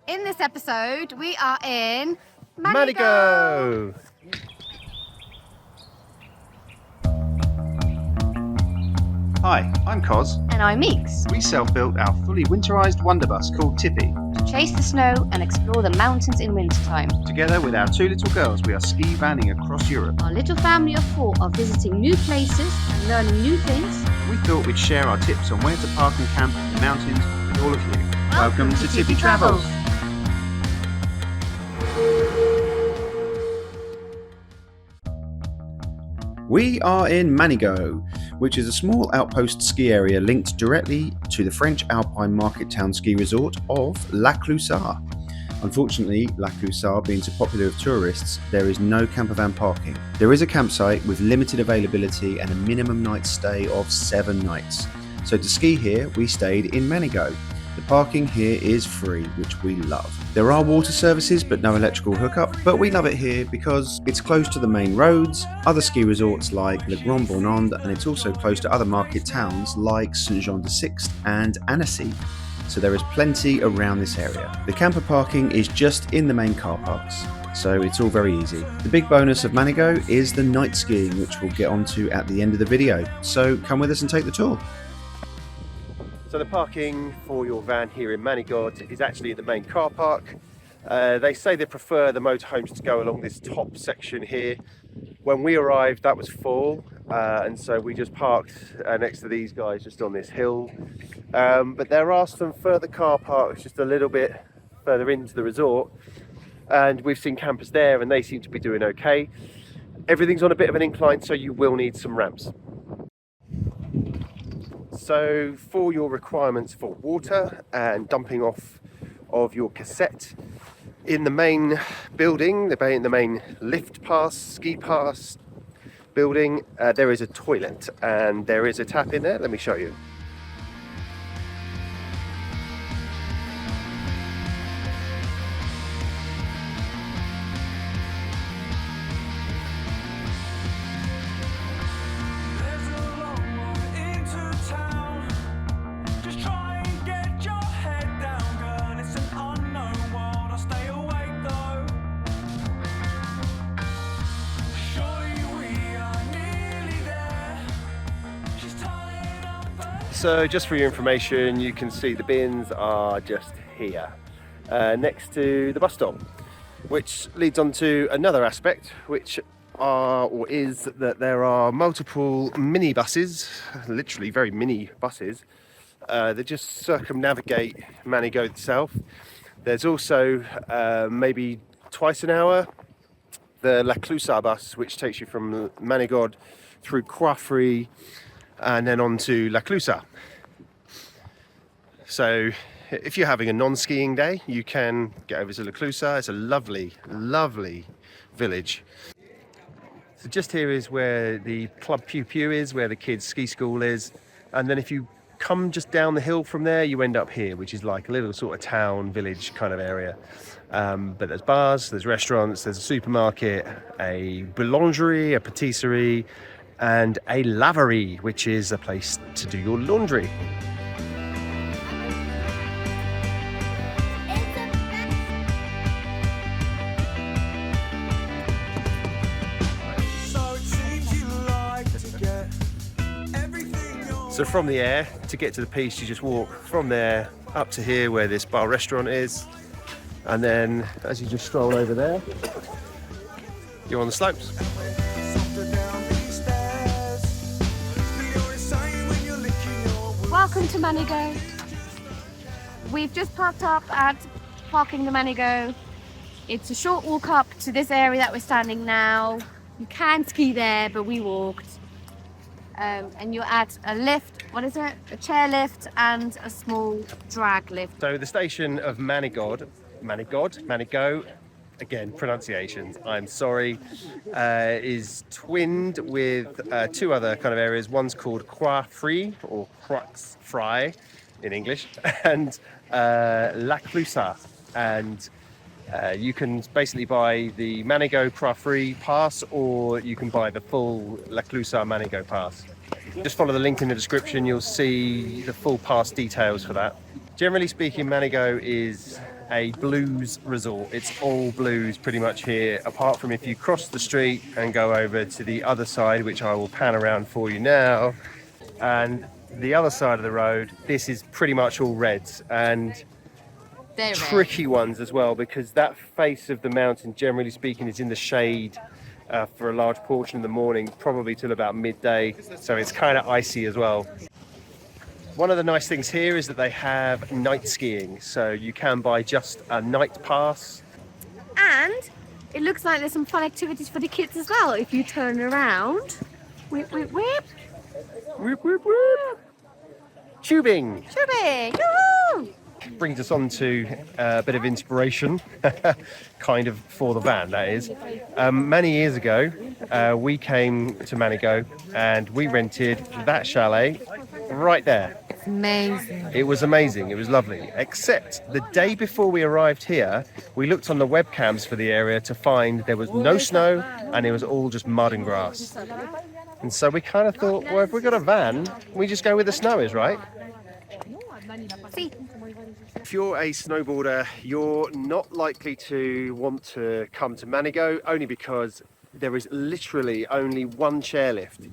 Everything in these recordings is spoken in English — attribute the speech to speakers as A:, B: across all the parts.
A: In this episode, we are in
B: Manigod! Hi, I'm Cos.
A: And I'm Meeks.
B: We self-built our fully winterised wonder bus called Tippy.
A: To chase the snow and explore the mountains in wintertime.
B: Together with our two little girls, we are ski vanning across Europe.
A: Our little family of four are visiting new places and learning new things.
B: We thought we'd share our tips on where to park and camp in the mountains with all of you. Welcome to Tippy Travels. We are in Manigod, which is a small outpost ski area linked directly to the French Alpine market town ski resort of La Clusaz. Unfortunately, La Clusaz being so popular with tourists, there is no campervan parking. There is a campsite with limited availability and a minimum night stay of 7 nights. So to ski here, we stayed in Manigod. The parking here is free, which we love. There are water services but no electrical hookup, but we love it here because it's close to the main roads, other ski resorts like Le Grand Bornand, and it's also close to other market towns like Saint-Jean-de-Sixt and Annecy. So there is plenty around this area. The camper parking is just in the main car parks, so it's all very easy. The big bonus of Manigod is the night skiing, which we'll get onto at the end of the video. So come with us and take the tour. So the parking for your van here in Manigod is actually in the main car park. They say they prefer the motorhomes to go along this top section here. When we arrived, that was full, and so we just parked next to these guys just on this hill. But there are some further car parks just a little bit further into the resort, and we've seen campers there and they seem to be doing okay. Everything's on a bit of an incline, so you will need some ramps. So for your requirements for water and dumping off of your cassette, in the main building, the main lift pass, ski pass building, there is a toilet and there is a tap in there. Let me show you. So just for your information, you can see the bins are just here, next to the bus stop, which leads on to another aspect, which is that there are multiple mini buses, literally very mini buses, that just circumnavigate Manigod itself. There's also maybe twice an hour the La Clusaz bus, which takes you from Manigod through Coiffry and then on to La Clusaz. So if you're having a non-skiing day, you can get over to La Clusaz. It's a lovely, lovely village. So just here is where the Club Pew Pew is, where the kids' ski school is. And then if you come just down the hill from there, you end up here, which is like a little sort of town, village kind of area. But there's bars, there's restaurants, there's a supermarket, a boulangerie, a patisserie, and a laverie, which is a place to do your laundry. So from the Aire, to get to the piste, you just walk from there up to here where this bar restaurant is, and then as you just stroll over there, you're on the slopes.
A: Welcome to Manigod. We've just parked up at Parking the Manigod. It's a short walk up to this area that we're standing now. You can ski there, but we walked. And you're at a lift, what is it? A chair lift and a small drag lift.
B: So the station of Manigod, again, pronunciations, I'm sorry, is twinned with two other kind of areas. One's called Coiffry, or Croix-Fry in English, and La Clusaz. And you can basically buy the Manigod Coiffry pass, or you can buy the full La Clusaz Manigod pass. Just follow the link in the description, you'll see the full pass details for that.
C: Generally speaking, Manigod is a blues resort. It's all blues pretty much here, apart from if you cross the street and go over to the other side, which I will pan around for you now. And the other side of the road, this is pretty much all reds, and
A: They're
C: tricky ones as well, because that face of the mountain, generally speaking, is in the shade for a large portion of the morning, probably till about midday, so it's kind of icy as well. One of the nice things here is that they have night skiing, so you can buy just a night pass.
A: And it looks like there's some fun activities for the kids as well. If you turn around, whip, whip, whip.
C: Whoop, whoop, whoop. Tubing
A: Tubing, yoo-hoo!
C: brings us on to a bit of inspiration, kind of for the van, that is. Many years ago, we came to Manigod and we rented that chalet right there.
A: It's amazing.
C: It was amazing, it was lovely, except the day before we arrived here, we looked on the webcams for the area to find there was no snow and it was all just mud and grass. And so we kind of thought, well, if we've got a van, we just go where the snow is, right?
A: See?
C: If you're a snowboarder, you're not likely to want to come to Manigod, only because there is literally only one chairlift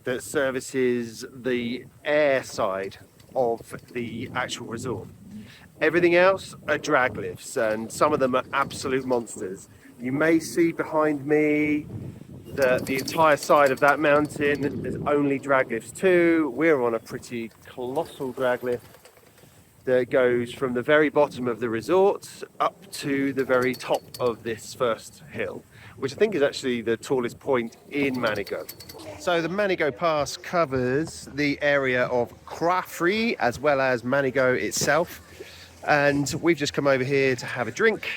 C: that services the air side of the actual resort. Everything else are drag lifts, and some of them are absolute monsters. You may see behind me that the entire side of that mountain is only drag lifts too. We're on a pretty colossal drag lift that goes from the very bottom of the resort up to the very top of this first hill, which I think is actually the tallest point in Manigod. So the Manigod Pass covers the area of Croix as well as Manigod itself, and we've just come over here to have a drink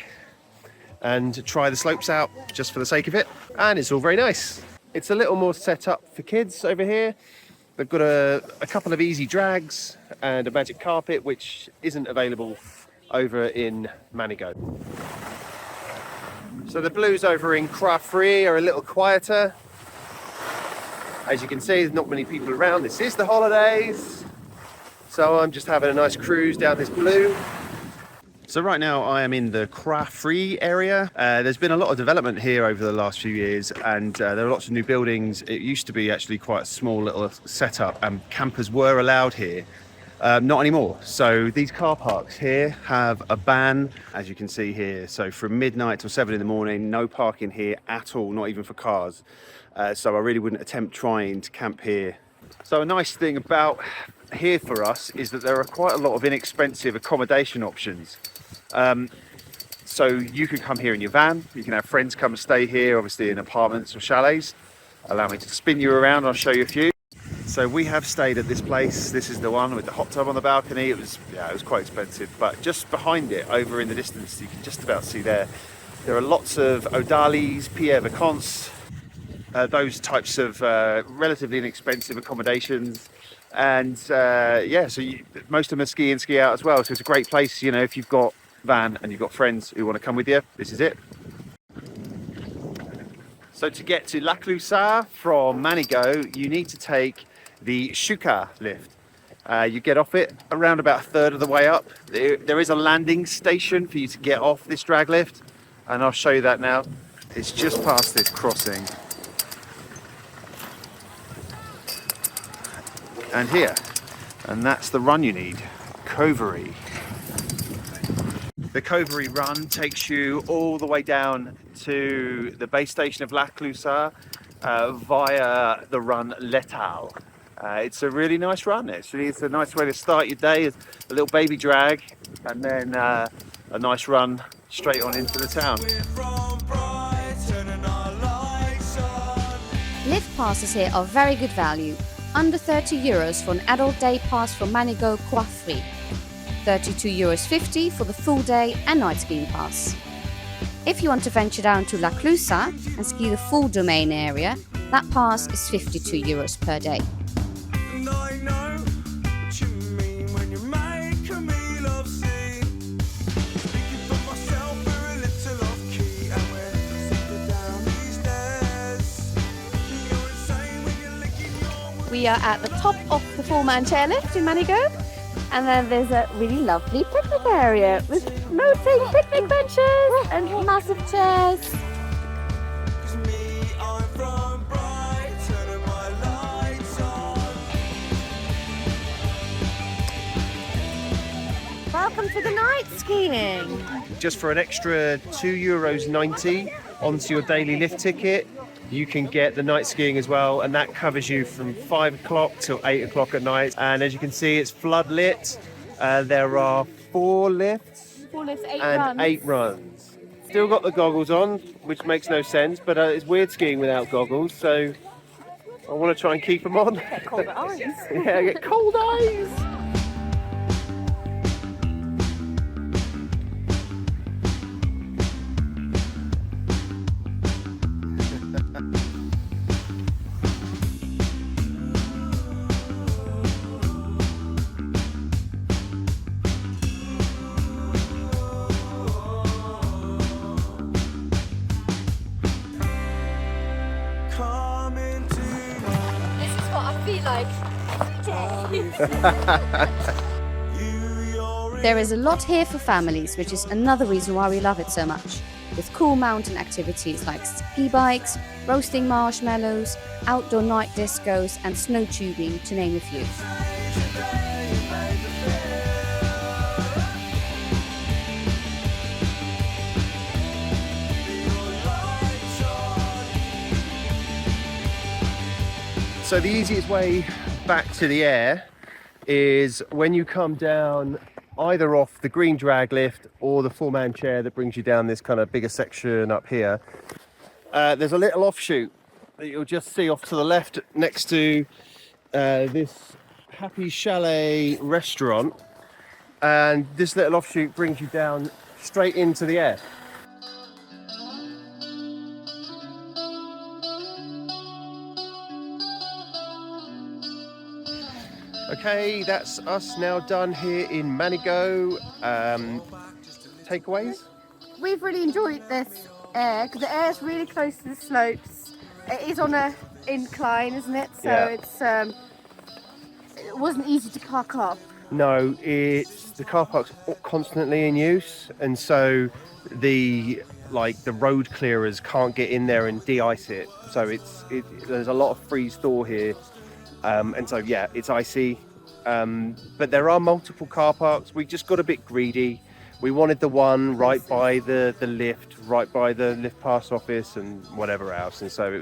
C: and try the slopes out just for the sake of it, and it's all very nice. It's a little more set up for kids over here. They've got a couple of easy drags and a magic carpet, which isn't available over in Manigod. So the blues over in Croix are a little quieter. As you can see, there's not many people around. This is the holidays, so I'm just having a nice cruise down this blue. So right now I am in the Croix area. There's been a lot of development here over the last few years, and there are lots of new buildings. It used to be actually quite a small little setup, and campers were allowed here. Not anymore. So these car parks here have a ban, as you can see here. So from midnight till 7 in the morning, no parking here at all, not even for cars. So I really wouldn't attempt trying to camp here. So a nice thing about here for us is that there are quite a lot of inexpensive accommodation options. So you can come here in your van, you can have friends come and stay here, obviously in apartments or chalets. Allow me to spin you around, I'll show you a few. So we have stayed at this place. This is the one with the hot tub on the balcony. It was quite expensive, but just behind it, over in the distance, you can just about see there are lots of Odalis, Pierre Vacances, those types of relatively inexpensive accommodations. And so most of them are ski in, ski out as well. So it's a great place, you know, if you've got van and you've got friends who want to come with you, this is it. So to get to La Clusaz from Manigod, you need to take the Shuka lift. You get off it around about a third of the way up. There is a landing station for you to get off this drag lift, and I'll show you that now. It's just past this crossing. And here, and that's the run you need, Covery. The Covery run takes you all the way down to the base station of La Clusaz via the run L'Étal. It's a really nice run. Actually, it's a nice way to start your day. It's a little baby drag, and then a nice run straight on into the town.
D: Lift passes here are very good value. Under €30 for an adult day pass from Manigod Croix, €32.50 for the full day and night skiing pass. If you want to venture down to La Clusaz and ski the full domain area, that pass is €52 per day.
A: We are at the top of the 4-man chairlift in Manigod, And then there's a really lovely picnic area with floating picnic benches and massive chairs. Welcome to the night skiing.
C: Just for an extra €2.90 onto your daily lift ticket, you can get the night skiing as well, and that covers you from 5 o'clock till 8 o'clock at night. And as you can see, it's flood lit. There are 4 lifts,
A: 4 lifts, 8
C: and
A: runs.
C: 8 runs. Still got the goggles on, which makes no sense, but it's weird skiing without goggles, so I want to try and keep them on.
A: Get cold eyes.
C: Yeah, I get cold eyes.
D: There is a lot here for families, which is another reason why we love it so much. With cool mountain activities like ski bikes, roasting marshmallows, outdoor night discos and snow tubing, to name a few.
C: So the easiest way back to the Aire is when you come down either off the green drag lift or the 4-man chair that brings you down this kind of bigger section up here. There's a little offshoot that you'll just see off to the left next to this Happy Chalet restaurant, and this little offshoot brings you down straight into the Aire. Okay, that's us now done here in Manigod. Takeaways?
A: We've really enjoyed this Aire because the Aire's really close to the slopes. It is on a incline, isn't it? So
C: Yeah.
A: it wasn't easy to park up.
C: No, it's the car park's constantly in use, and so the road clearers can't get in there and de-ice it. So there's a lot of freeze thaw here, and so yeah, it's icy. But there are multiple car parks. We just got a bit greedy. We wanted the one right by the lift, right by the lift pass office, and whatever else. And so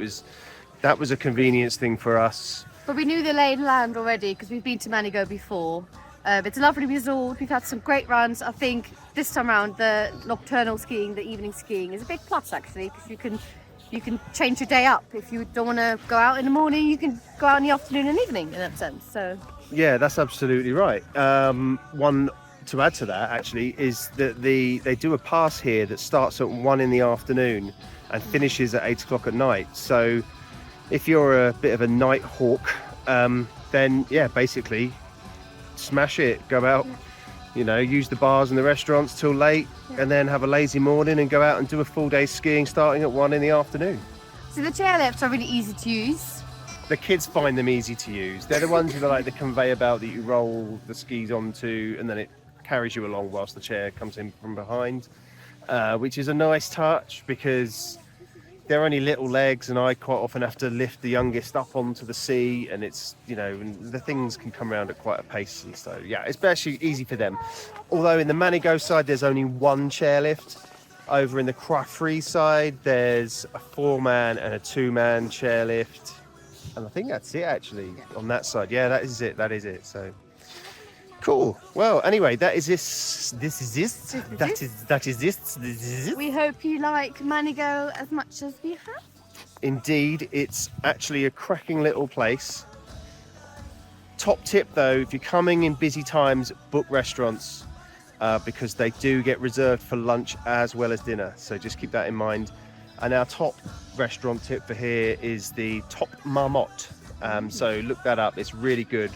C: that was a convenience thing for us.
A: But we knew the lay of the land already because we've been to Manigod before. It's a lovely resort. We've had some great runs. I think this time around the nocturnal skiing, the evening skiing, is a big plus actually, because you can change your day up. If you don't want to go out in the morning, you can go out in the afternoon and evening in that sense. So
C: Yeah, that's absolutely right. One to add to that actually is that they do a pass here that starts at 1 in the afternoon and finishes at 8 o'clock at night. So if you're a bit of a night hawk, then yeah, basically smash it, go out, use the bars and the restaurants till late, and then have a lazy morning and go out and do a full day skiing starting at 1 in the afternoon.
A: So the chairlifts are really easy to use.
C: The kids find them easy to use. They're the ones that are like the conveyor belt that you roll the skis onto, and then it carries you along whilst the chair comes in from behind, which is a nice touch because they're only little legs, and I quite often have to lift the youngest up onto the seat, and it's, and the things can come around at quite a pace, and so yeah, it's actually easy for them. Although in the Manigod side there's only one chairlift. Over in the Croix side there's a 4-man and a 2-man chairlift, and I think that's it actually on that side. Yeah, that is it. So cool. Well, anyway, that is this.
A: We hope you like Manigod as much as we have.
C: Indeed, it's actually a cracking little place. Top tip though, if you're coming in busy times, book restaurants because they do get reserved for lunch as well as dinner. So just keep that in mind. And our top restaurant tip for here is the Top Marmot. So look that up, it's really good.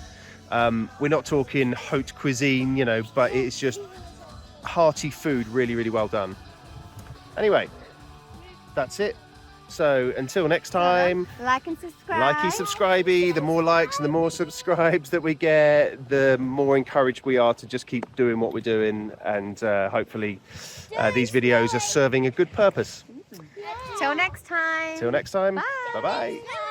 C: We're not talking haute cuisine, but it's just hearty food, really, really well done. Anyway, that's it. So until next time,
A: Like and subscribe.
C: likey, subscribey. The more likes and the more subscribes that we get, the more encouraged we are to just keep doing what we're doing, and hopefully these videos are serving a good purpose.
A: Till next time.
C: Till next time,
A: Bye.
C: bye-bye.